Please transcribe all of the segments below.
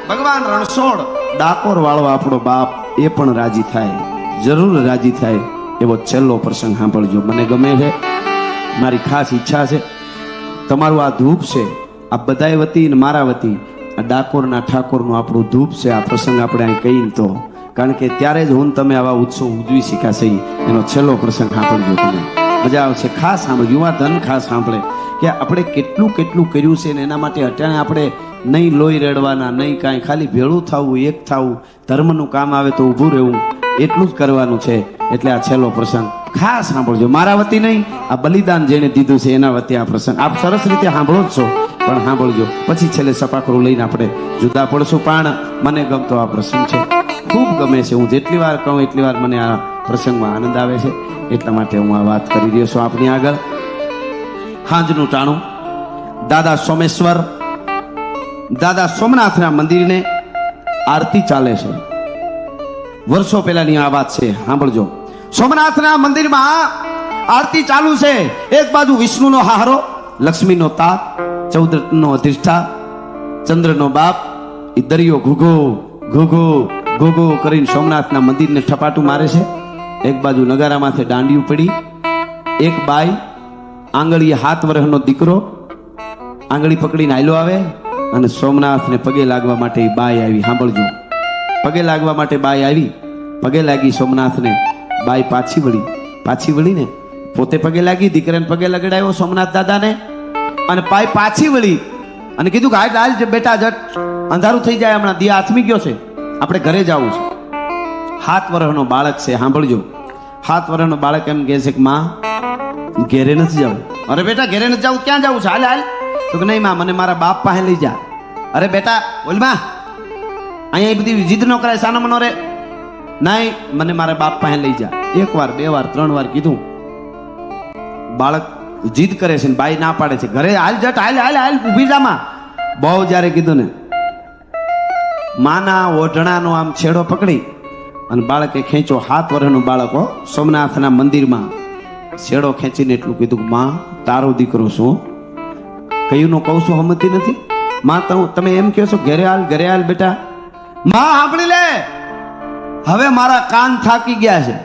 ભગવાન રણછોડ ડાકોર વાળો આપણો બાપ એ પણ રાજી થાય, જરૂર રાજી થાય એવો છેલ્લો પ્રસંગ સાંભળજો. મને ગમે છે, મારી ખાસ ઈચ્છા છે. તમારું આ ધૂપ છે, આ બધાય વતી ને મારા વતી આ ડાકોરના ઠાકોરનું આપણું ધૂપ છે. આ પ્રસંગ આપણે અહીં કહીને તો, કારણ કે ત્યારે જ હું તમે આવા ઉત્સવ ઉજવી શીખાશે. એનો છેલ્લો પ્રસંગ સાંભળજો, તમે મજા આવશે. ખાસ સાંભળજો, યુવા ધન ખાસ સાંભળે કે આપણે કેટલું કેટલું કર્યું છે ને એના માટે અટાણે આપણે નહીં લોહી રેડવાના, નહીં કાંઈ, ખાલી ભેળું થવું, એક થવું, ધર્મનું કામ આવે તો ઊભું રહેવું, એટલું જ કરવાનું છે. એટલે આ છેલ્લો પ્રસંગ ખાસ સાંભળજો, મારા વતી નહીં, આ બલિદાન જેને દીધું છે એના વતી આ પ્રસંગ આપ સરસ રીતે સાંભળો જ છો, પણ સાંભળજો. પછી છેલ્લે સપાખરું લઈને આપણે જુદા પડશું. પણ મને ગમતો આ પ્રસંગ છે, ખૂબ ગમે છે. હું જેટલી વાર કહું એટલી વાર મને આ પ્રસંગમાં આનંદ આવે છે, એટલા માટે હું આ વાત કરી રહ્યો છું આપની આગળ. સાંજનું ટાણું દાદા સોમેશ્વર, દાદા સોમનાથના મંદિરને આરતી ચાલે છે. વર્ષો પહેલાની આ વાત છે, સાંભળજો. સોમનાથના મંદિરમાં આરતી ચાલુ છે. એક બાજુ વિષ્ણુનો હારો, લક્ષ્મીનો તાત, 14 રત્નનો અધિષ્ઠા, ચંદ્રનો બાપ, એ દરિયો ઘૂઘો ઘૂઘો ઘૂઘો કરીને સોમનાથના મંદિરને ઠપાટું મારે છે. એક બાજુ નગારામાંથી દાંડિયું પડી, એક બાઈ આંગળીએ 7 વર્ષનો દીકરો આંગળી પકડીને આયલો આવે અને સોમનાથને પગે લાગવા માટે એ બાઈ આવી. સાંભળજો, પગે લાગવા માટે બાઈ આવી, પગે લાગી સોમનાથને. બાઈ પાછી વળીને પોતે પગે લાગી, દીકરાને પગે લગડાયો સોમનાથ દાદાને, અને બાઈ પાછી વળી અને કીધું કે હાલ બેટા, જટ અંધારું થઈ જાય, હમણાં દિયા આથમી ગયો છે, આપણે ઘરે જવું છે. 7 વર્ષનો બાળક છે, સાંભળજો. 7 વર્ષનો બાળક એમ કહે છે કે માં ઘેરે નથી જવું. અરે બેટા ઘેરે નથી જવું, ક્યાં જવું છે? હાલ હાલ. તો કે નહીં માં, મને મારા બાપ પાસે લઈ જા. અરે બેટા બોલ માં, અહીંયા બધી જીદ ન કરાય, સાનો મનો રે. નહીં, મને મારા બાપ પાસે લઈ જા. 1 વાર 2 વાર 3 વાર કીધું, બાળક જીદ કરે છે ને બાઈ ના પાડે છે. ઘરે હાલ જટ, હાલ હાલ હાલ, ઊભી જા માં. બહુ જ્યારે કીધું ને, માના ઓઢણાનો આમ છેડો પકડી અને બાળકે ખેંચો. 7 વર્ષનું બાળકો સોમનાથના મંદિરમાં છેડો ખેંચીને એટલું કીધું કે માં તારો દીકરો શું કયું નો કહું છું, હમતી નથી માં. તમે એમ કહો છો ઘરે હાલ બેટા. માં સાંભળી લે, હવે મારા કાન થાકી ગયા છે,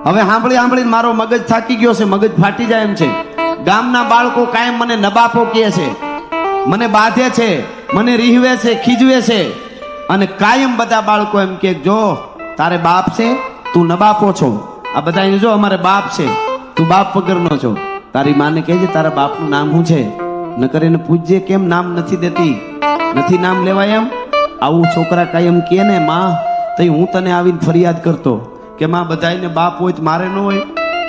હવે સાંભળી મારો મગજ થાકી ગયો છે, મગજ ફાટી જાય એમ છે. ગામના બાળકો કાયમ મને નબાપો કહે છે, મને બાંધે છે, મને રીહવે છે, ખીજવે છે, અને કાયમ બધા બાળકો એમ કે જો તારે બાપ છે, તું નબાપો છો. આ બધા જો અમારે બાપ છે, તું બાપ વગરનો છો. તારી માને કહેજે તારા બાપનું નામ શું છે, નકર એને પૂછજે કેમ નામ નથી દેતી, નથી નામ લેવાય એમ. આવું છોકરા કાયમ કે ને માં, તો હું તને આવીને ફરિયાદ કરતો કે માં બધાને બાપ હોય તો મારે ન હોય,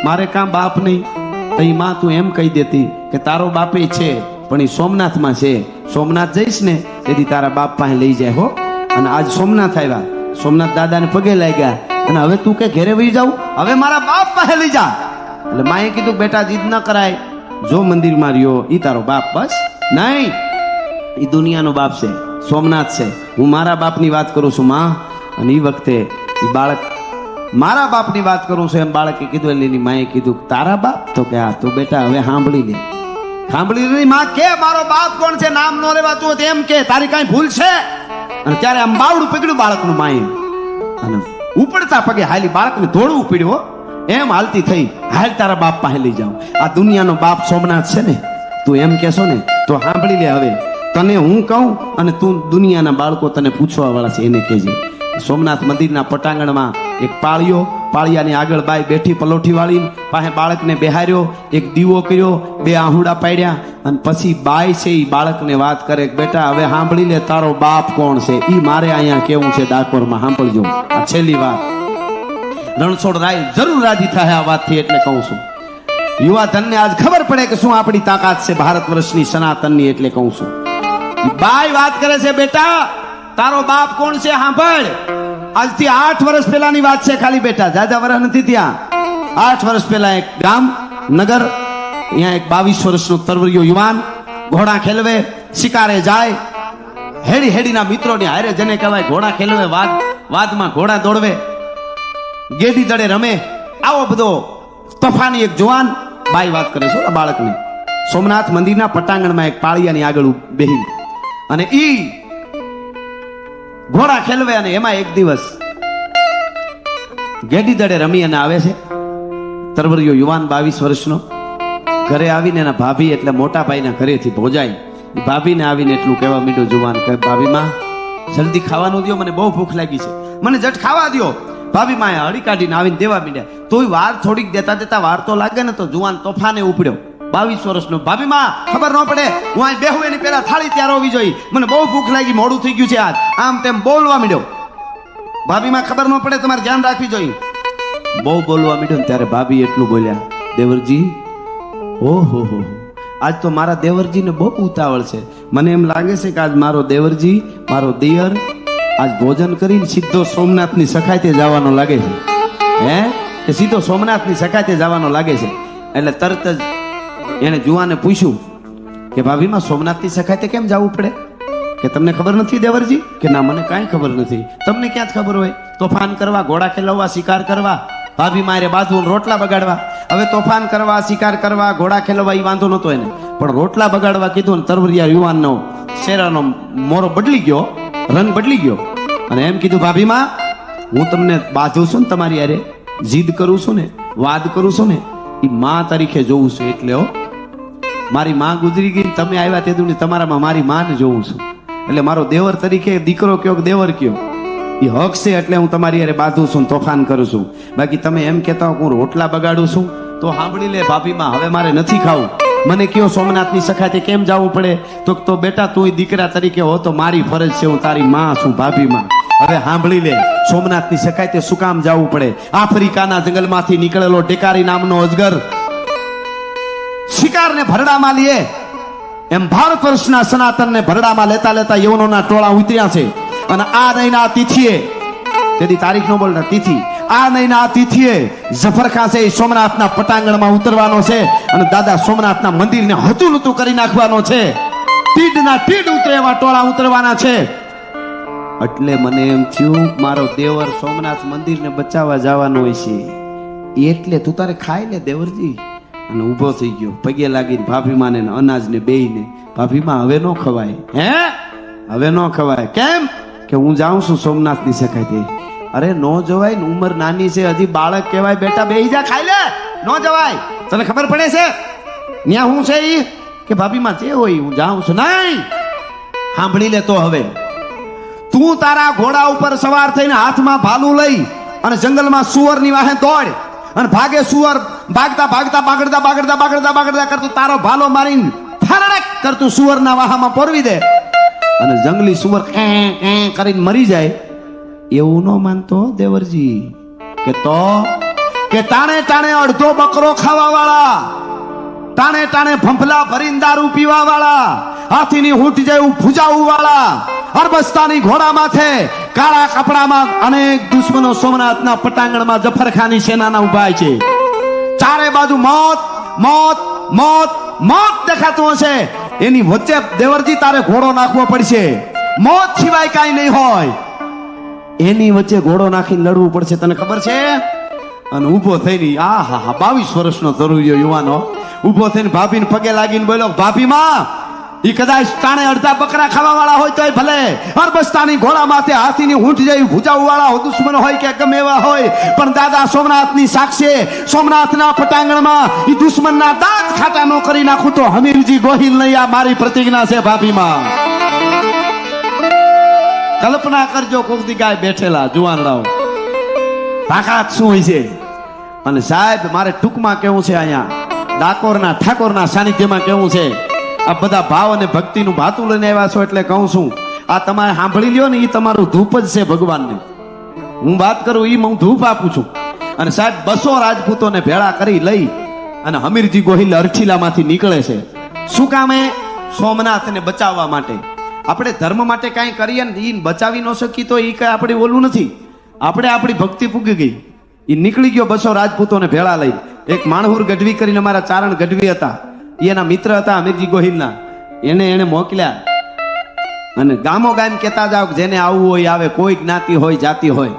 મારે કાં બાપ નહીં. તો માં તું એમ કહી દેતી કે તારો બાપે છે પણ એ સોમનાથમાં છે, સોમનાથ જઈશ ને તેથી તારા બાપ પાસે લઈ જાય હો. અને આજ સોમનાથ આવ્યા, સોમનાથ દાદાને પગે લાગ્યા, અને હવે તું કે ઘેરે વહી જાઉં, હવે મારા બાપ પાસે લઈ જા. એટલે માએ કીધું બેટા જીદ ન કરાય, જો મંદિરમાં રહ્યો ઈ તારો બાપ, બસ. નહીં, એ દુનિયાનો બાપ છે, સોમનાથ છે. હું મારા બાપની વાત કરું છું માં. અને એ વખતે એ બાળક મારા બાપની વાત કરું છું એમ બાળકે કીધું. એટલે એની માએ કીધું તારા બાપ? તો કે હા. તો બેટા હવે સાંભળી લે, સાંભળી લે માં, કે મારો બાપ કોણ છે, નામ ન લેવાતું તેમ કે, તારી કાંઈ ભૂલ છે? અને ત્યારે આમ બાવડું પકડ્યું બાળકનું માએ, અને ઉપડતા પગે હાલી બાળકને ધોળવું પડ્યું. એમ હાલતી થઈ, હાલ તારા બાપ પાસે લઈ જાઉં. આ દુનિયાનો બાપ સોમનાથ છે ને, તું એમ કેશો ને તો સાંભળી લે. હવે તને હું કહું અને તું દુનિયાના બાળકો તને પૂછવા વાળા છે એને કહેજે. સોમનાથ મંદિરના પટાંગણમાં એક પાળિયો, પાળિયાની આગળ બાઈ બેઠી પલોઠી વાળી, પાસે બાળકને બેહાર્યો, એક દીવો કર્યો, 2 આહુડા પાડ્યા, અને પછી બાઈ છે એ બાળકને વાત કરે કે બેટા હવે સાંભળી લે તારો બાપ કોણ છે. એ મારે અહીંયા કેવું છે ડાકોરમાં, સાંભળજો આ છેલ્લી વાત. રણછોડ રાય જરૂર રાજી થાય આ વાતથી, એટલે કહું છું યુવા ધનને આજ ખબર પડે કે શું આપણી તાકાત છે ભારત વર્ષની સનાતનની. એટલે કહું છું બાઈ વાત કરે છે બેટા તારો બાપ કોણ છે સાંભળ. આજથી 8 વર્ષ પહેલાની વાત છે ખાલી બેટા, જાજા વર્ષ નથી ત્યાં. 8 વર્ષ પહેલા એક ગામ નગર, અહીંયા એક 22 વર્ષનો તરવરિયો યુવાન ઘોડા ખેલવે, શિકારે જાય, હેડીના મિત્રોની હારે, જેને કહેવાય ઘોડા ખેલવે, વાદમાં ઘોડા દોડવે, ગેડી દડે રમે, આવો બધો તોફાની એક જુવાન. બાઈ વાત કરે છે બાળકની. સોમનાથ મંદિરના પટાંગણમાં એક પાળિયાની આગળ બેહી, અને ઈ ઘોડા ખેલવે. અને એમાં એક દિવસ ગેડી દડે રમી અને આવે છે તરવરિયો યુવાન 22 વર્ષનો. ઘરે આવીને એના ભાભી એટલે મોટા ભાઈના ઘરેથી ભોજાય. ભાભીને આવીને એટલું કહેવા માંડ્યો જુવાન કે ભાભીમાં જલ્દી ખાવાનું દો, મને બહુ ભૂખ લાગી છે, મને જટ ખાવા દો. ભાભીમાં હળી કાઢીને આવીને દેવા માંડ્યા. તોય વાર થોડીક દેતા દેતા વાર તો લાગે ને, તો જુવાન તોફાને ઉપડ્યો 22 વર્ષનો. ભાભીમાં ખબર ન પડે, હું અહીં બેહું એની પહેલા થાળી તૈયાર હોવી જોઈએ, મને બહુ ભૂખ લાગી, મોડું થઈ ગયું છે આજ, આમ તેમ બોલવા માંડ્યો. ભાભીમાં ખબર ન પડે, તમારે ધ્યાન રાખવી જોઈએ. બહુ બોલવા માંડ્યો ને ત્યારે ભાભી એટલું બોલ્યા, દેવરજી, ઓહો હો, આજ તો મારા દેવરજીને બહુ ઉતાવળ છે. મને એમ લાગે છે કે આજ મારો દેવરજી, મારો દિયર આજ ભોજન કરીને સીધો સોમનાથની સખાતે જવાનો લાગે છે. હે કે સીધો સોમનાથની સખાતે જવાનો લાગે છે. એટલે તરત જ એને જુવાને પૂછ્યું કે ભાભીમાં સોમનાથની સખાતે કેમ જવું પડે? કે તમને ખબર નથી દેવરજી? કે ના, મને કાંઈ ખબર નથી. તમને ક્યાં ખબર હોય? તોફાન કરવા, ઘોડા ખેલવવા, શિકાર કરવા, ભાભી મારે બાજુ રોટલા બગાડવા. હવે તોફાન કરવા, શિકાર કરવા, ઘોડા ખેલવા એ વાંધો નતો એને, પણ રોટલા બગાડવા કીધું ને તરવરિયા યુવાનનો ચહેરાનો મોરો બદલી ગયો, રંગ બદલી ગયો. અને એમ કીધું, ભાભીમાં હું તમને બાંધું છું ને, તમારી યારે જીદ કરું છું ને, વાદ કરું છું ને, એ માં તરીકે જોઉં છું. એટલે મારી માં ગુજરી ગઈ, તમે આવ્યા તે દુની તમારામાં મારી માને જોઉં છું. એટલે મારો દેવર તરીકે દીકરો કયો કે દેવર કયો એ હક છે. એટલે હું તમારી યારે બાંધું છું, તોફાન કરું છું. બાકી તમે એમ કહેતા હો હું રોટલા બગાડું છું, તો સાંભળી લે ભાભીમાં, હવે મારે નથી ખાવું. મને કયો સોમનાથની સખાતે કેમ જવું પડે? તો બેટા તું દીકરા તરીકે હો તો મારી ફરજ છે, હું તારી માં છું ભાભીમાં. હવે સાંભળી લે, સોમનાથની સખાતે શું કામ જવું પડે? આફ્રિકાના જંગલમાંથી નીકળેલો ટેકારી નામનો અજગર શિકારને ભરડામાં લે, એમ ભારત વર્ષના સનાતનને ભરડામાં લેતા લેતા યવનોના ટોળા ઉતર્યા છે. અને આ નહીના તિથિએ, તેથી તારીખ નો બોલતા, તિથિ, આ નહીના તિથિએ જફરખાં છે સોમનાથના પટાંગણમાં ઉતરવાનો છે. અને દાદા સોમનાથના મંદિરને હતું નતું કરી નાખવાનો છે. તીડના તીડ ઉતરે એવા ટોળા ઉતરવાના છે. એટલે મને એમ થયું મારો દેવર સોમનાથ મંદિરને બચાવવા જવાનો હોય છે, એટલે તું તારે ખાઈ લે દેવરજી. અને ઊભો થઈ ગયો, પગે લાગીને ભાભીમાને અનાજને બેયને, ભાભીમાં હવે ન ખવાય. હે હવે ન ખવાય. કેમ? કે હું જાઉં છું સોમનાથની સખાતે. અરે નો જવાય ને, ઉંમર નાની છે, હજી બાળક કહેવાય. બેટા બેહી જા, ખાઈ લે, નો જવાય. તને ખબર પડે છે ન્યા હું છે ઈ? કે ભાભીમાં જે હોય હું જાઉં છું. નહીં, સાંભળી લે તો હવે તું તારા ઘોડા ઉપર સવાર થઈને હાથમાં ભાલું લઈ અને જંગલમાં સુવરની વાહે દોડ. અને ભાગે સુવર, ભાગતા ભાગતા બાગડતા બાગડતા બાગડતા બાગડતા કરતું તારો ભાલો મારીને ફરડક કરતું સુવરના વાહામાં પોરવી દે. અને જંગલી સુવર કરીને મરી જાય. એવું ન માનતો દેવરજી. કે તો કે તાણે તાણે અડધો બકરો ખાવા વાળા, તાણે તાણે ફંફલા ભરીને દારૂ પીવા વાળા, હાથીની હૂંટ જેવું ભૂજાવું વાળા, અરબસ્તાની ઘોડા માથે કાળા કપડામાં અનેક દુશ્મનો સોમનાથના પટાંગણમાં જફરખાની સેનાના ઉભા છે. ચારે બાજુ મોત મોત મોત મોત દેખાતું હશે. એની વચ્ચે દેવરજી તારે ઘોડો નાખવો પડશે, મોત સિવાય કાંઈ નહીં હોય. એની વચ્ચે ઘોડો નાખીને લડવું પડશે, તને ખબર છે? અને ઊભો થઈને, આ હા હા 22 વર્ષનો તરુણિયો યુવાનો ઊભો થઈને ભાભીને પગે લાગીને બોલ્યો, ભાભીમાં ઈ કદાચ તાણે અડધા બકરા ખાવા વાળા હોય તોય ભલે, અરબસ્તાની ઘોડા માથે હાથીની હૂંઠ જેવી ભૂજાવું વાળા દુશ્મન હોય કે ગમે એવા હોય, પણ દાદા સોમનાથની સાક્ષી, સોમનાથના પટાંગણમાં ઈ દુશ્મનના દાંત ખાટા નો કરી નાખું તો હમીરજી ગોહિલ નહીં. આ મારી પ્રતિજ્ઞા છે ભાભીમાં. કલ્પના કરજો કોક દી ગાય બેઠેલા જુવાનડાઓ, તાકાત શું હોય છે. અને સાહેબ મારે ટૂંકમાં કેવું છે, અહીંયા ડાકોરના ઠાકોરના સાનિધ્યમાં કેવું છે, આ બધા ભાવ અને ભક્તિનું ભાતું લઈને આવ્યા છો એટલે કહું છું, આ તમારે સાંભળી લ્યો ને, એ તમારું ધૂપ જ છે ભગવાનને. હું વાત કરું એ હું ધૂપ આપું છું. અને સાહેબ 200 રાજપૂતોને ભેળા કરી લઈ અને હમીરજી ગોહિલ અરઠીલામાંથી નીકળે છે. શું કામે? સોમનાથને બચાવવા માટે. આપણે ધર્મ માટે કાંઈ કરીએ ને એ બચાવી ન શકી તો એ કાંઈ આપણે ઓલું નથી. આપણે આપણી ભક્તિ પૂગી ગઈ. એ નીકળી ગયો 200 રાજપૂતોને ભેળા લઈ. એક માણહુર ગઢવી કરીને અમારા ચારણ ગઢવી હતા, એના મિત્ર હતા હમીરજી ગોહિલના, એને મોકલ્યા. અને ગામો ગામ કહેતા જાવ જેને આવવું હોય આવે, કોઈ જ્ઞાતિ હોય જાતિ હોય.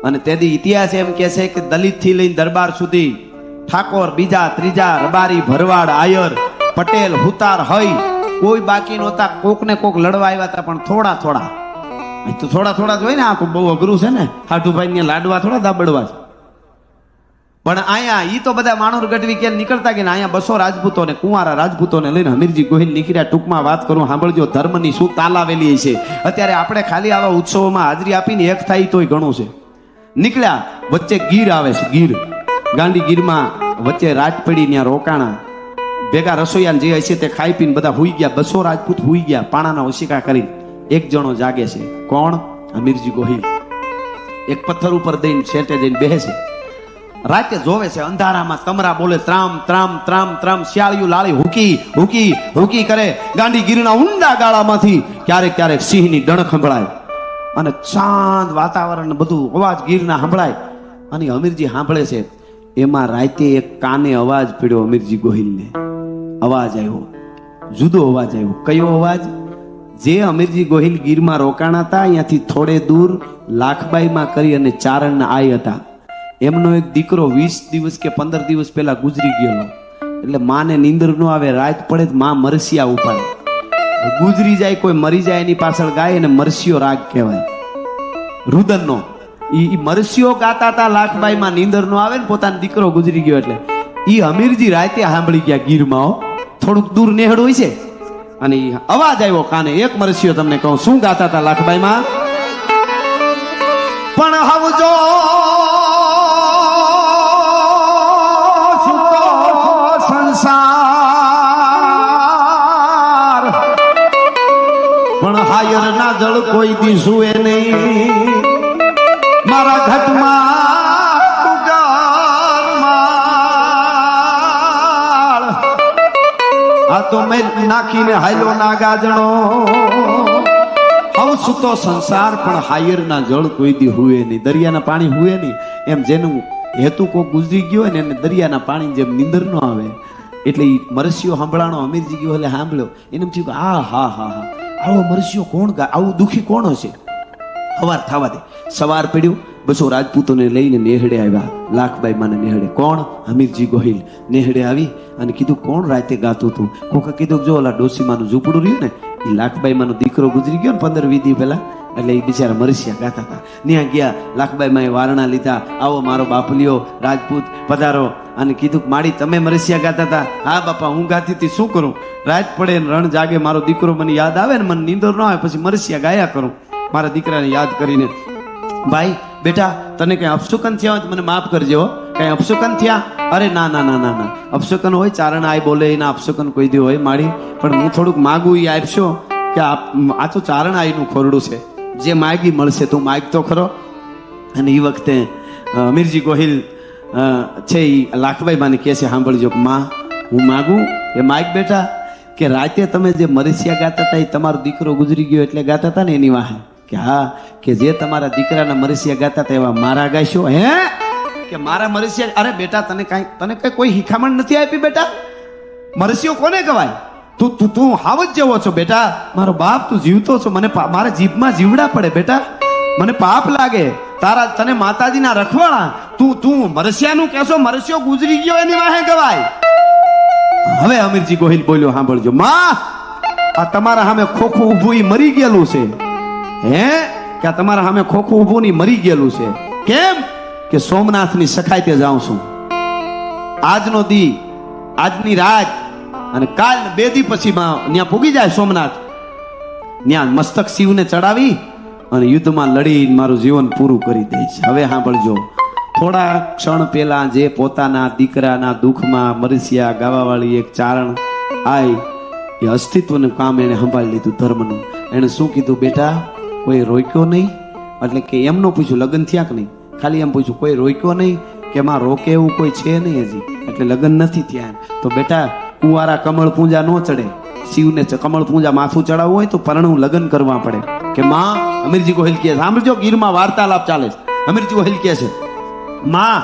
અને તેથી ઇતિહાસ એમ કહે છે કે દલિત થી લઈને દરબાર સુધી, ઠાકોર, બીજા, ત્રીજા, રબારી, ભરવાડ, આયર, પટેલ, હુતાર, હઈ કોઈ બાકી નહોતા. કોક ને કોક લડવા આવ્યા હતા, પણ થોડા થોડા અહીં તો થોડા થોડા જ હોય ને, આ બહુ અઘરું છે ને, હાટુભાઈ ને લાડવા થોડા દાબડવા છે. પણ અહીંયા ઈ તો બધા માણોર ગઢવી ક્યાં નીકળતા કે અહીંયા 200 રાજપૂતો ને કુંવારા રાજપૂતોને લઈને હમીરજી ગોહિલ નીકળ્યા. ટૂંકમાં વાત કરું, સાંભળજો, ધર્મની શું તાલાવેલી છે. અત્યારે આપણે ખાલી આવા ઉત્સવોમાં હાજરી આપીને એક થાય તોય ઘણું છે. નીકળ્યા, વચ્ચે ગીર આવે છે, ગીર ગાંડી ગીરમાં વચ્ચે રાત પડી, ત્યાં રોકાણા. ભેગા રસોઈયા જે હશે તે ખાઈ પીને બધા હુઈ ગયા. 200 રાજપૂત હુઈ ગયા પાણાના ઓશિકા કરી. એક જણો જાગે છે. કોણ? હમીરજી ગોહિલ. એક પથ્થર ઉપર દઈને શેઠે જઈને બેસે છે. રાતે જોવે છે, અંધારામાં તમરા બોલે, ત્રામ ત્રામ ત્રામ ત્રામ, શિયાળિયું લાળી હુકી હુકી હુકી કરે. ગાંડી ગીરના ઊંડા ગાળામાંથી ક્યારેક ક્યારેક સિંહની ડણક સંભળાય અને શાંત વાતાવરણ, બધું અવાજ ગીરના સંભળાય. અને હમીરજી સાંભળે છે. એમાં રાતે એક કાને અવાજ પડ્યો હમીરજી ગોહિલને. અવાજ આવ્યો, જુદો અવાજ આવ્યો. કયો અવાજ? જે હમીરજી ગોહિલ ગીરમાં રોકાણા હતા અહીંયાથી થોડે દૂર લાખબાઈમાં કરી અને ચારણના આઈ હતા. એમનો એક દીકરો 20 દિવસ કે 15 દિવસ પહેલા ગુજરી ગયેલો. એટલે માને નીંદર ન આવે, રાત પડે તો માં મરસિયા ઉપાડે. ગુજરી જાય, કોઈ મરી જાય એની પાછળ ગાય, અને મરસિયો રાગ કહેવાય રુદનનો. ઈ મરસિયો ગાતા હતા લાખબાઈમાં, નીંદર નો આવે ને પોતાનો દીકરો ગુજરી ગયો એટલે. ઈ હમીરજી રાતે સાંભળી ગયા ગીરમાં, થોડુંક દૂર નેહડ હોય છે. અને અવાજ આવ્યો કાને, એક મરસિયો. તમને કહું શું ગાતા હતા લાખબાઈમાં? પણ હવજો સંસાર, પણ હાયર ના જળ કોઈ દીસું એ નહીં. મારા ઘટમાં આ તો મેં નાખીને હાયલો ના ગાજણો. હવ સુતો સંસાર, પણ હાયર ના જળ કોઈ દી હુએ નહીં. દરિયાના પાણી હુએ નહીં. એમ જેનું હેતુ કોઈ ગુજરી ગયો હોય ને એને દરિયાના પાણી જેમ નીંદર ન આવે. એટલે ઈ મરસિયો સાંભળાણો હમીરજી ગયો એટલે સાંભળ્યો. એને એમ થયું કે હા હા હા હા, આવો મરસિયો કોણ ગા, આવું દુઃખી કોણ હશે? સવાર થવા દે. સવાર પડ્યું, 200 રાજપૂતોને લઈને નેહડે આવ્યા. લાખબાઈ માને નેહડે. કોણ? હમીરજી ગોહિલ. નેહડે આવી અને કીધું કોણ રાતે ગાતું હતું? કોકે કીધું જો ઓલા ડોસીમાનું ઝૂંપડું રહ્યું ને, એ લાખબાઈ માનો દીકરો ગુજરી ગયો ને 15-20 દી પહેલા, એટલે એ બિચારા મરસિયા ગાતા હતા. ત્યાં ગયા, લાખબાઈ માએ વારણા લીધા. આવો મારો બાપલિયો રાજપૂત પધારો. અને કીધું માડી તમે મરસિયા ગાતા હતા? હા બાપા હું ગાતી હતી, શું કરું? રાત પડે ને રણ જાગે, મારો દીકરો મને યાદ આવે ને મને નીંદર ન આવે, પછી મરસિયા ગાયા કરું મારા દીકરાને યાદ કરીને. ભાઈ બેટા, તને કઈ અપશુકન થયા હોય તો મને માફ કરજો. કઈ અપશુકન થયા? અરે ના ના ના ના ના, અપશુકન હોય ચારણ આય બોલે એના અપશુકન કોઈ દી હોય માડી. પણ હું થોડુંક માગું એ આપશો કે આ તો ચારણ આયનું ખોરડું છે, જે માગી મળશે તું માગ તો ખરો. અને એ વખતે હમીરજી ગોહિલ છે એ લાખબાઈ માને કહે છે, સાંભળજો માં હું માગું એ માગ બેટા, કે રાતે તમે જે મરસિયા ગાતા હતા એ તમારો દીકરો ગુજરી ગયો એટલે ગાતા હતા ને એની વાહે? કે હા. કે જે તમારા દીકરાના મરસિયા ગાતા હતા એવા મારા ગાશો? હે? કે મારા મરસિયા? અરે બેટા તને કઈ કોઈ શિખામણ નથી આપી બેટા? મરસિયો કોને કહેવાય? તું હાવ જ જેવો છો બેટા. મારો બાપ તું જીવતો છો, મને મારા જીભમાં જીવડા પડે બેટા, મને પાપ લાગે. તને માતાજીના રખવાડા, તું મરસિયાનું કહેશો? મરસિયો ગુજરી ગયો એની વાહે કહેવાય? હવે હમીરજી ગોહિલ બોલ્યો, સાંભળજો માં, આ તમારા સામે ખોખું ઊભું ઈ મરી ગયેલું છે. હે? કે આ તમારા સામે ખોખું ઊભું ની મરી ગયેલું છે. કેમ? કે સોમનાથની સખાઈતે જાઉં છું. આજનો દી, આજની રાત અને કાલ 2 દી પછી ત્યાં પૂગી જાય સોમનાથ. ત્યાં મસ્તક શિવને ચડાવી અને યુદ્ધમાં લડી મારું જીવન પૂરું કરી દઈશ. હવે સાંભળજો, થોડા ક્ષણ પહેલા જે પોતાના દીકરાના દુઃખમાં મરસિયા ગાવાવાળી એક ચારણ આઈ, એ અસ્તિત્વનું કામ એને સંભાળી લીધું ધર્મનું. એને શું કીધું? બેટા કોઈ રોક્યો નહીં? એટલે કે એમ ન પૂછ્યું લગ્ન થયા કે નહીં, ખાલી એમ પૂછ્યું કોઈ રોક્યો નહીં? કે માં રોકે એવું કોઈ છે નહીં હજી, એટલે લગ્ન નથી થયા. તો બેટા કુંવારા કમળ પૂંજા ન ચડે. શિવને કમળ પૂંજા માથું ચડાવવું હોય તો પરણું લગ્ન કરવા પડે. કે માં, હમીરજી ગોહિલ કહે, સાંભળજો ગીરમાં વાર્તાલાપ ચાલે છે. હમીરજી ગોહિલ કહે છે, માં,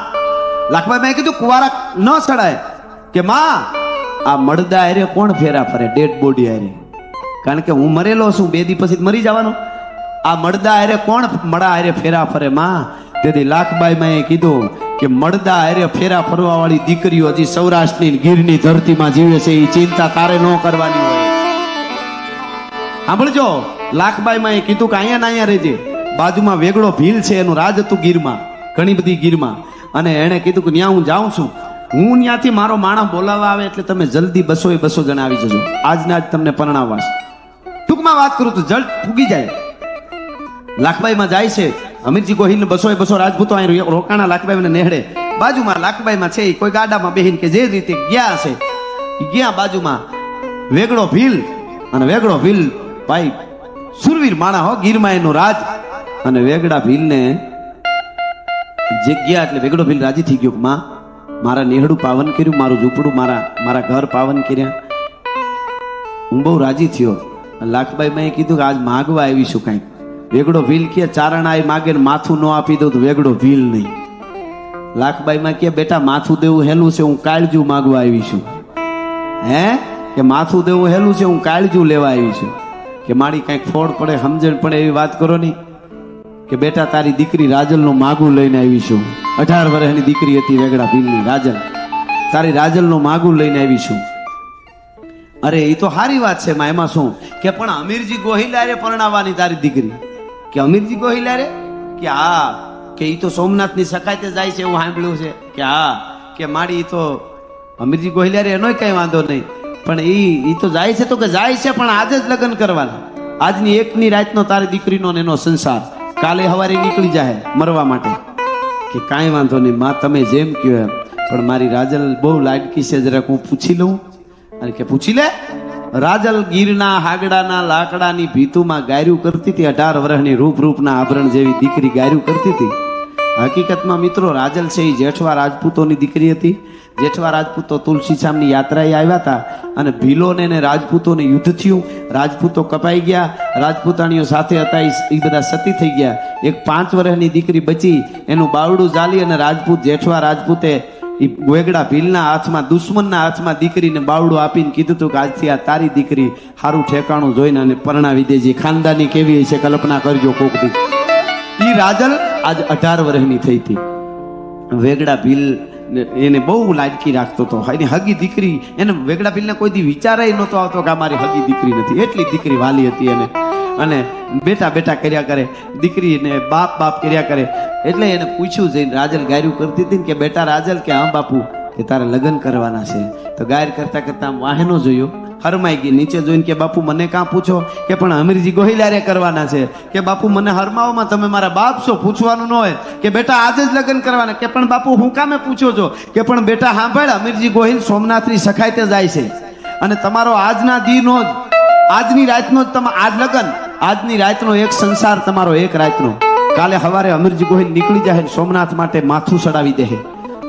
લાખબાઈ મેં કીધું કુંવારા ન ચડાય. કે માં, આ મળદા હારે કોણ ફેરા ફરે? ડેડ બોડી હારે. કારણ કે હું મરેલો છું, 2 દી પછી મરી જવાનો. આ મળદા હારે કોણ મળા હારે ફેરા ફરે માં? તેથી લાખબાઈ મેં કીધું કે મળદા હારે ફેરા ફરવા વાળી દીકરીઓ હજી સૌરાષ્ટ્રની ગીરની ધરતીમાં જીવે છે, એ ચિંતા તારે ન કરવાની હોય. સાંભળજો, લાખબાઈમાં એ કીધું કે અહીંયા ને અહીંયા રહેજે. બાજુમાં વેગળો ભીલ છે, એનું રાજ હતું ગીરમાં, ઘણી બધી ગીરમાં. અને એણે કીધું કે ત્યાં હું જાઉં છું, હું ત્યાંથી મારો માણસ બોલાવવા આવે એટલે તમે જલ્દી 200 જણા આવી જજો, આજના જ તમને પરણાવવા છે. ટૂંકમાં વાત કરું તો જલ્દ પૂગી જાય. લાખબાઈમાં જાય છે, અમીરજી ગોહિલ 200 રાજપૂતો અહીં રોકાણા લાખબાઈને નેહડે. બાજુમાં લાખબાઈમાં છે કોઈ ગાડામાં બેહીને કે જે રીતે ગયા છે ગયા, બાજુમાં વેગળો ભીલ. અને વેગળો ભીલ ભાઈ સુરવીર માણા હો, ગીરમાં એનું રાજ. અને વેગડા ભીલને જે ગયા એટલે વેગડો ભીલ રાજી થઈ ગયો, માં મારા નેહડું પાવન કર્યું, મારું ઝૂંપડું, મારા ઘર પાવન કર્યા, હું બહુ રાજી થયો. લાખબાઈમાં કીધું કે આજ માગવા આવીશું કાંઈક. વેગડો ભીલ કે ચારણા એ માગે માથું ન આપી દઉં તો વેગડો ભીલ નહીં. લાખબાઈમાં કે બેટા માથું દેવું હેલું છે, હું કાળજુ માગવા આવી છું. હે કે માથું દેવું હેલું છે, હું કાળજુ લેવા આવી છું. કે મારી કાંઈક ફોડ પડે, સમજણ પડે એવી વાત કરો નહીં. કે બેટા તારી દીકરી રાજલનું માગું લઈને આવી છું. 18 વર્ષની દીકરી હતી વેગડા ભીલની રાજલ. તારી રાજલનું માગું લઈને આવી છું. અરે એ તો સારી વાત છે માં, એમાં શું. કે પણ અમીરજી ગોહિલારે પરણાવવાની તારી દીકરી. કે અમીરજી ગોહિલારે કે હા, કે ઈ તો સોમનાથની સખાતે જાય છે એવું સાંભળ્યું છે. કે હા, કે માડી તો અમીરજી ગોહિલારે એનોય કઈ વાંધો નહીં, પણ ઈ તો જાય છે. તો કે જાય છે પણ આજે જ લગ્ન કરવાના. આજની એકની રાતનો તારી દીકરીનો ને એનો સંસાર, કાલે સવારે નીકળી જાય મરવા માટે. કે કાંઈ વાંધો નહીં માં, તમે જેમ કહો એમ, પણ મારી રાજલ બહુ લાડકી છે, જરાક હું પૂછી લઉં. અને કે પૂછી લે. રાજલ ગીરના હાગડાના લાકડાની ભીતુમાં ગાયરું કરતી હતી. 18 વર્ષની રૂપના આભરણ જેવી દીકરી ગાયરું કરતી હતી. હકીકતમાં મિત્રો રાજલ છે એ જેઠવા રાજપૂતોની દીકરી હતી. જેઠવા રાજપૂતો તુલસીશામની યાત્રાએ આવ્યા હતા અને ભીલોને ને રાજપૂતોને યુદ્ધ થયું. રાજપૂતો કપાઈ ગયા, રાજપૂતાણીઓ સાથે હતા એ બધા સતી થઈ ગયા. એક 5 વર્ષની દીકરી બચી, એનું બાવડું ચાલી અને રાજપૂત જેઠવા રાજપૂતે એ વેગડા ભીલના હાથમાં, દુશ્મનના હાથમાં દીકરીને બાવડું આપીને કીધું હતું કે આજથી આ તારી દીકરી, સારું ઠેકાણું જોઈને અને પરણાવી દેજે. ખાનદાની કેવી છે કલ્પના કરજો કોકથી. ઈ રાજલ આજ 18 વર્ષની થઈ હતી. વેગડા ભીલ એને બહુ લાડકી રાખતો હતો. એની હગી દીકરી, એને વેગડા ભીલને કોઈ દી વિચારાય નહોતો આવતો કે આ મારી હગી દીકરી નથી. એટલી દીકરી વાલી હતી એને. અને બેટા બેટા કર્યા કરે, દીકરીને બાપ કર્યા કરે. એટલે એને પૂછ્યું જઈને, રાજલ ગાયરું કરતી હતી ને કે બેટા રાજલ કે હા બાપુ, કે તારે લગ્ન કરવાના છે. તો ગાયર કરતા કરતા આમ વાહેનો જોયો, હરમાઈ ગઈ. નીચે જોઈને કે બાપુ મને કાં પૂછો. કે પણ અમીરજી ગોહિલારે કરવાના છે. કે બાપુ મને હરમાવોમાં, તમે મારા બાપ છો, પૂછવાનું ન હોય. કે બેટા આજે જ લગ્ન કરવાના. કે પણ બાપુ હું કામે પૂછો છો. કે પણ બેટા સાંભળ, અમીરજી ગોહિલ સોમનાથની સખાતે જાય છે અને તમારો આજના દીનો જ, આજની રાતનો જ આજ લગ્ન, આજની રાતનો એક સંસાર તમારો, એક રાતનો. કાલે સવારે અમીરજી ગોહિલ નીકળી જાય સોમનાથ માટે માથું ચડાવી દે.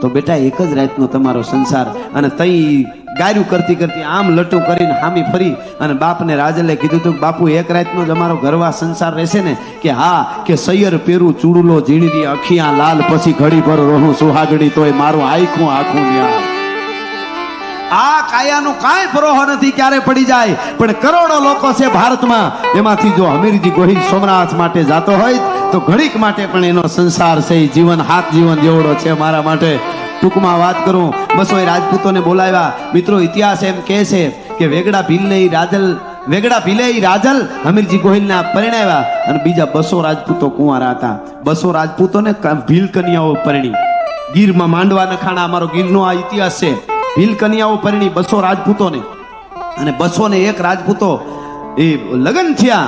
તો બેટા એક જ રાતનો તમારો સંસાર. અને તઈ ગાયરું કરતી કરતી આમ લટું કરીને હામી ફરી અને બાપને રાજલે કીધું હતું બાપુ એક રાતનો જ અમારો ઘરવા સંસાર રહેશે ને. કે હા, કે સૈયર પેરું ચૂડલો ઝીણી અખિયા લાલ, પછી ઘડી ભર રહું સુહાગડી તોય મારું આખું આખું ન્યા. આ કાયાનો કાંઈ ભરોહો નથી ક્યારે પડી જાય. પણ કરોડો લોકો છે ભારતમાં, એમાંથી જો અમીરજી ગોહિલ સોમનાથ માટે જાતો હોય તો ઘડીક માટે પણ એનો સંસાર છે જીવન હાથ જીવન જેવડો છે મારા માટે. ટૂંકમાં વાત કરું, 200 રાજપૂતોને બોલાવ્યા. મિત્રો ઇતિહાસ એમ કહે છે કે વેગડા ભીલે રાજલ અમીરજી ગોહિલના પરિણાવ્યા અને બીજા 200 રાજપૂતો કુંવારા હતા. 200 રાજપૂતોને ભીલ કન્યાઓ પરણી. ગીરમાં માંડવા નખાણા અમારો ગીરનો આ ઇતિહાસ છે. ભીલ કન્યાઓ પરણી 200 રાજપૂતોને. અને 201 રાજપૂતો એ લગ્ન થયા.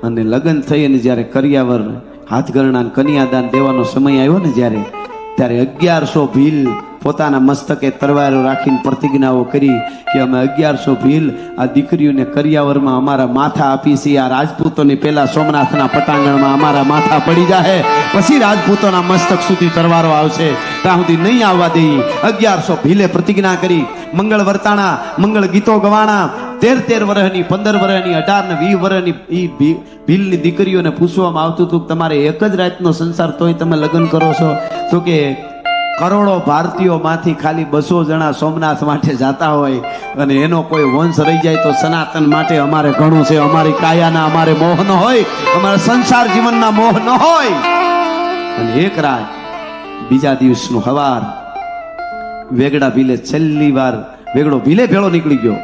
અને લગ્ન થઈ અને જ્યારે કરિયાવર હાથગરણા કન્યાદાન દેવાનો સમય આવ્યો ને જ્યારે, ત્યારે 1100 ભીલ પોતાના મસ્તકે તરવારો રાખીને પ્રતિજ્ઞાઓ કરી કે અમે 1100 ભીલ આ દીકરીઓને કરિયાવરમાં અમારા માથા આપી છીએ. આ રાજપૂતોની પહેલા સોમનાથના પટાંગણમાં અમારા માથા પડી જાય, પછી રાજપૂતોના મસ્તક સુધી તરવારો આવશે, ત્યાં સુધી નહીં આવવા દઈએ. 1100 ભીલે પ્રતિજ્ઞા કરી. મંગળ વર્તાણા, મંગળ ગીતો ગવાણા. 13 વર્ષની, 15 વર્ષની, 18 ને 20 વર્ષની ઈ ભીલની દીકરીઓને પૂછવામાં આવતું હતું કે તમારે એક જ રાતનો સંસાર તોય તમે લગ્ન કરો છો. તો કે કરોડો ભારતીયો માંથી ખાલી 200 જણા સોમનાથ માટે જાતા હોય અને એનો કોઈ વંશ રહી જાય તો સનાતન માટે અમારે ઘણું છે. અમારી કાયાના અમારે મોહ ન હોય, અમારા સંસાર જીવનના મોહ ન હોય. અને એક રાત, બીજા દિવસનું હવાર, વેગડા ભીલે છેલ્લી વાર વેગડો ભીલે ભેળો નીકળી ગયો.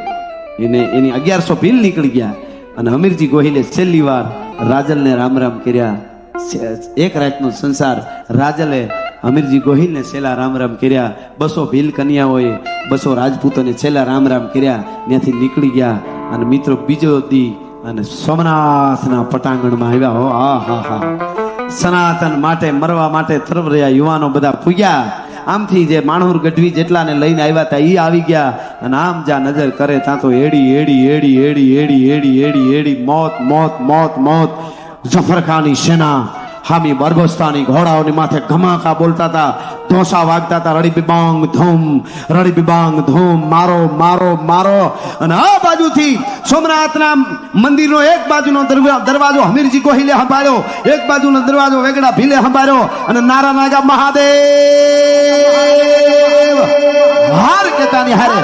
એની 1100 ભીલ નીકળી ગયા અને હમીરજી ગોહિલે છેલ્લી વાર રાજલને રામ રામ કર્યા. એક રાતનો સંસાર રાજલે હમીરજી ગોહિલને છેલ્લા રામ રામ કર્યા. 200 ભીલ કન્યાઓએ 200 રાજપૂતોને છેલ્લા રામ રામ કર્યા. ત્યાંથી નીકળી ગયા અને મિત્રો બીજો દી અને સોમનાથના પટાંગણમાં આવ્યા. હો હા હા હા, સનાતન માટે મરવા માટે તરફ રહ્યા યુવાનો બધા પૂગ્યા. આમથી જે માણહુર ગઢવી જેટલાને લઈને આવ્યા હતા એ આવી ગયા. અને આમ જ્યાં નજર કરે ત્યાં તો એડી એડી એડી એડી એડી એડી એડી એડી મોત મોત મોત મોત. જફરખાની સેના હામી બરબસ્તાની ઘોડાઓની માથે ઘમાકા બોલતા હતા, ઢોસા વાગતા હતા, રડી બિબાંગ ધૂમ, રડી બિબાંગ ધૂમ, મારો મારો મારો. અને આ બાજુથી સોમનાથના મંદિરનો એક બાજુનો દરવાજો હમીરજી ગોહિલે સંભાળ્યો, એક બાજુનો દરવાજો વેગડા ભીલે સંભાળ્યો અને નારા નાગા મહાદેવ હાર કેતાની હારે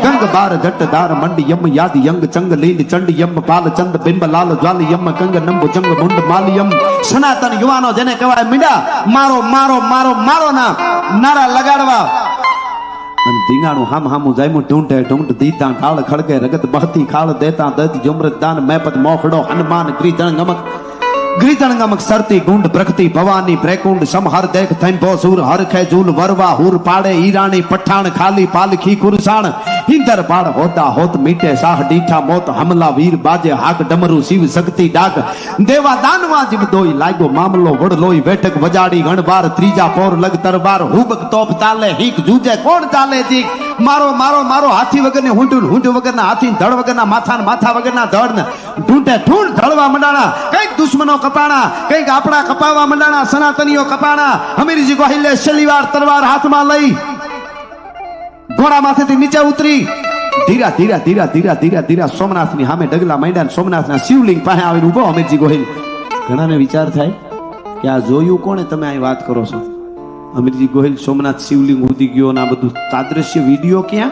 ગંગ બાર જટ દાર મંડી યમ યાદ યંગ ચંગ લીંડ ચંડ યમ પાલ ચંદ બિંબ લાલ જ્વાલ યમ કંગ નંબુ ચંગ મુંડ માલિયમ. સનાતન યુવાનો જેને કહેવાય મીંડા મારો મારો મારો મારો ના નારા લગાડવા. અને ધીંગાણું હામ હામું જાયમું ઢૂંઢે ઢૂંઢ દીતા ઢાળ ખડકે રગત બહતી ખાળ દેતા દત જુમરત દાન મેપત મોખડો હનુમાન ગ્રીતણ ગમક ગ્રીતણ ગમક સરતી ગુંડ પ્રગતિ ભવાની પ્રેકુંડ સમહર દેખ થંભો સુર હરખે ઝૂલ વરવા હુર પાડે ઈરાણી પઠાણ ખાલી પાલખી કુરસાણ હિંદર પાડ હોતા હોત મીટે શાહ ડીઠા મોત હમલા વીર બાજે હાક ડમરુ શિવ શક્તિ ડાક દેવા દાનવા જીવ દોઈ લાગ્યો મામલો વડલોઈ બેઠક વજાડી ગણબાર ત્રીજા પોર લગ તરબાર હુબક તોપ તાલે હીક જૂજે કોણ ચાલે જીક. મારો મારો મારો હાથી વગરને હુંડું હુંડ વગરના હાથી ધડ વગરના માથા માથા વગરના ધડ ઢૂંઢે ઢૂંઢ ઢળવા મંડાણા. કઈક દુશ્મનો કપાણા, કઈક આપણા કપાવા મંડાણા, સનાતનીઓ કપાણા. હમીરજી ગોહિલે છેલ્લી વાર તલવાર હાથમાં લઈ ઘોડા માથેથી નીચે ઉતરી ધીરા ધીરા ધીરા ધીરા ધીરા ધીરા સોમનાથની સામે ડગલા માંડ્યા. સોમનાથના શિવલિંગ પાસે આવીને ઉભો હમીરજી ગોહિલ. ઘણાને વિચાર થાય કે આ જોયું કોણે, તમે અહીં વાત કરો છો? હમીરજી ગોહિલ સોમનાથ શિવલિંગ ઉડી ગયો ને આ બધું તાદ્રશ્ય વિડીયો ક્યાં?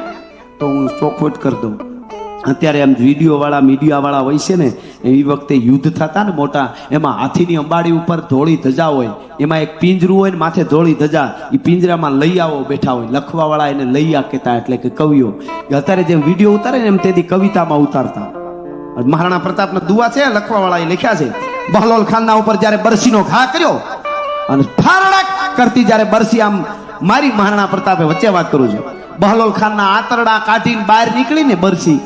તો હું ચોખવટ કરી દઉં. અત્યારે આમ વિડીયો વાળા મીડિયા વાળા હોય છે ને, એ વખતે યુદ્ધ થતા ને મોટા, એમાં હાથીની અંબાડી ઉપર ધોળી ધજા હોય, એમાં એક પિંજરું હોય ને માથે ધોળી ધજા, એ પિંજરામાં લૈયાઓ બેઠા હોય, લખવા વાળા એને લૈયા કહેતા, એટલે કે કવિઓ. અત્યારે જે વિડીયો ઉતારે ને એમ તેથી કવિતામાં ઉતારતા. મહારાણા પ્રતાપના દુઆ છે, લખવા વાળા એ લખ્યા છે. બહલોલ ખાનના ઉપર જયારે બરસીનો ઘા કર્યો અને ફારડક કરતી જયારે બરસી આમ મારી, મહારાણા પ્રતાપે વચ્ચે વાત કરું છું, બહલોલ ખાનના આતરડા કાઢીને બહાર નીકળીને બરસી,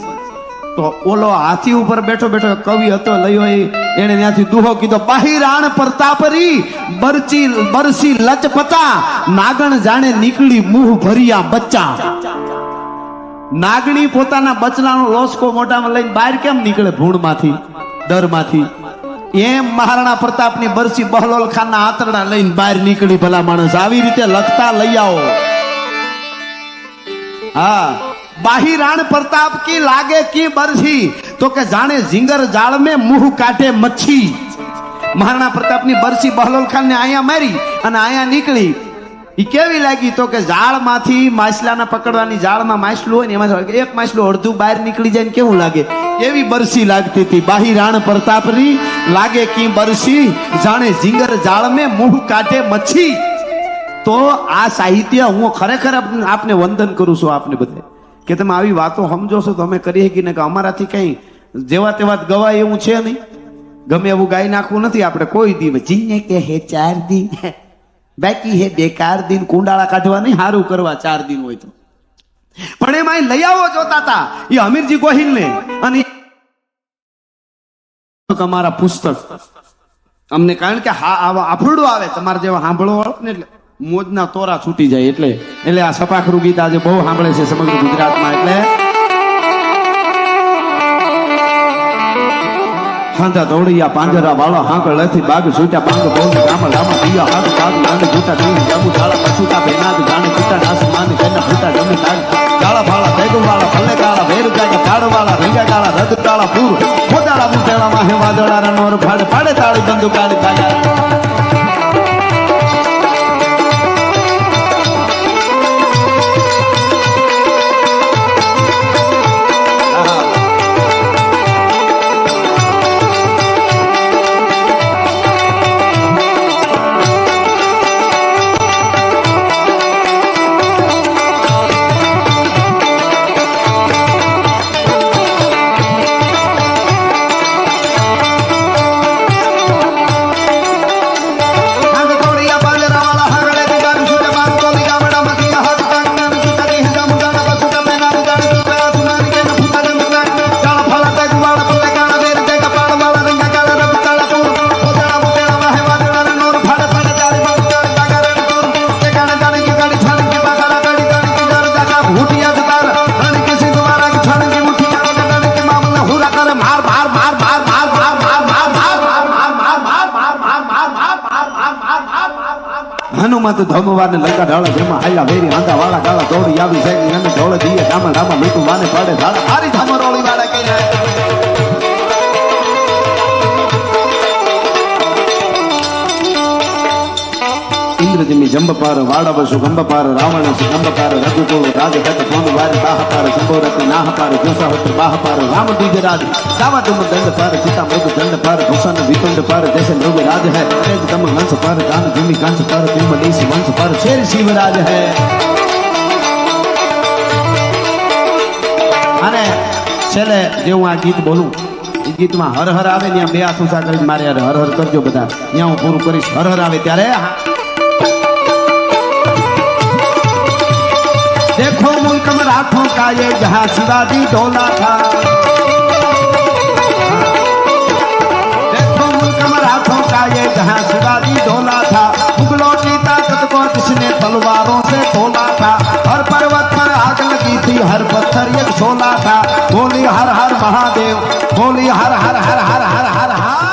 તો ઓલો હાથી ઉપર બેઠો બેઠો કવિ હતો લયો, એને ત્યાંથી દુહો કીધો, બાહિરાણ પ્રતાપરી બરસી લચપચા, નાગણ જાણે નીકળી મુહ ભર્યા બચ્ચા. નાગણી પોતાના બચલાનો લોસકો મોઢામાં લઈને બહાર કેમ નીકળે? ભૂણમાંથી, ડરમાંથી. એમ મહારાણા પ્રતાપની બરસી બહલોલ ખાનના આતરડા લઈને બહાર નીકળી. ભલા માણસ આવી રીતે લખતા લઈ આવો. હા, બાહિરાણ પ્રતાપ કી લાગે કી બરસી, તો કે જાણે ઝીંગર જાળ में मुंह काटे मच्छी. મહારાણા પ્રતાપની બરસી બહલોલ ખાનને આયા મારી અને આયા નીકળી. ઈ કેવી લાગી? તો કે જાળમાંથી માછલાના પકડવાની, જાળમાં માછલું હોય ને એમાં એક માછલું અડધું બહાર નીકળી જાય ને કેવું લાગે, એવી બરસી લાગતી હતી. બાહિરાણ પ્રતાપની લાગે કી બરસી, જાણે ઝીંગર જાળ में मुंह काटे मच्छी. તો આ સાહિત્ય હું ખરેખર આપને વંદન કરું છું, આપને બધે કે તમે આવી વાતો સમજો છો તો અમે કરીએ કે ને, કે અમારાથી કઈ જેવા તેવા ગવાય એવું છે નહીં. ગમે એવું ગાઈ નાખવું નથી આપણે કોઈ દી. જીને કે હે 4 દિન બાકી હે બેકાર દિન, કુંડાળા કાઢવા નહીં, હારું કરવા 4 દિન હોય તો. પણ એમાં લઈ આવો જોતા હતા એ હમીરજી ગોહિલ ને. અને અમારા પુસ્તક અમને, કારણ કે આફરડું આવે તમારે જેવા સાંભળો ને, એટલે મોજના તોરા છૂટી જાય. એટલે આ સપાખરું ગીત આજે બહુ સાંભળે છે સમગ્ર ગુજરાતમાં. એટલે હાંધા દોડિયા પાંજરા વાળા હાંકળ લેથી બાગ છૂટ્યા પાંગ બોલ ગામ લામા દિયા હાથ કાગ નાંગ છૂટા ટીવી જામુ ચાળા પછુટા બેનાદ જાણે છૂટા ડાસ માન કેના છૂટા જમી લાગ કાળા ભાળા બેગુ વાળા ભલે કાળા ભેર કાળા કાળ વાળા રંગા કાળા રદ કાળા પૂર ખોદાળા મુટેળા માં હે વાદળા રનોર ફાડે ફાડે તાળી બંદુ કાળી કાળા. રણમાં તો ધમવાને લંકા ઢાળા જેમાં હાલ્યા વેરી આંધા વાળા ગાળા દોડી આવી શેરી અને ઢોળ દીએ ગામા ડામા મીઠું વાને પાડે ધાડા હારી ધામરોળી વાળા કઈ इंद्रजिमी जंबपार वाड़वसु गंबपार रावण सुगंबपार रघुकुल राजगत कोनवार बाहपार शंभोरत नाहपार जोसावत्र बाहपार राम दूजराज दावादुम दंडपार सीता मृग दंडपार भूषण विकुंड पार जैसे मृग राज है तेज दम हंस पार दान भूमि कंस पार तिमलीस वंश पार शेर शिवराज है अने छेले जे हूँ आ गीत बोलूं ई गीत में हर हर आवे ने बे हाथ ऊंचा करीने मारे हर हर करजो बधा न्या हूँ पूરું કરીશ हर हर आवे त्यारे देखो मुल्क मराठों का ये जहां शिवाजी डोला था देखो मुल्क मराठों का ये जहां शिवाजी डोला था मुगलों की ताकत को किसने तलवारों से तोला था हर पर्वत पर आग लगी थी हर पत्थर एक शोला था बोली हर हर महादेव बोली हर हर हर हर हर हर हर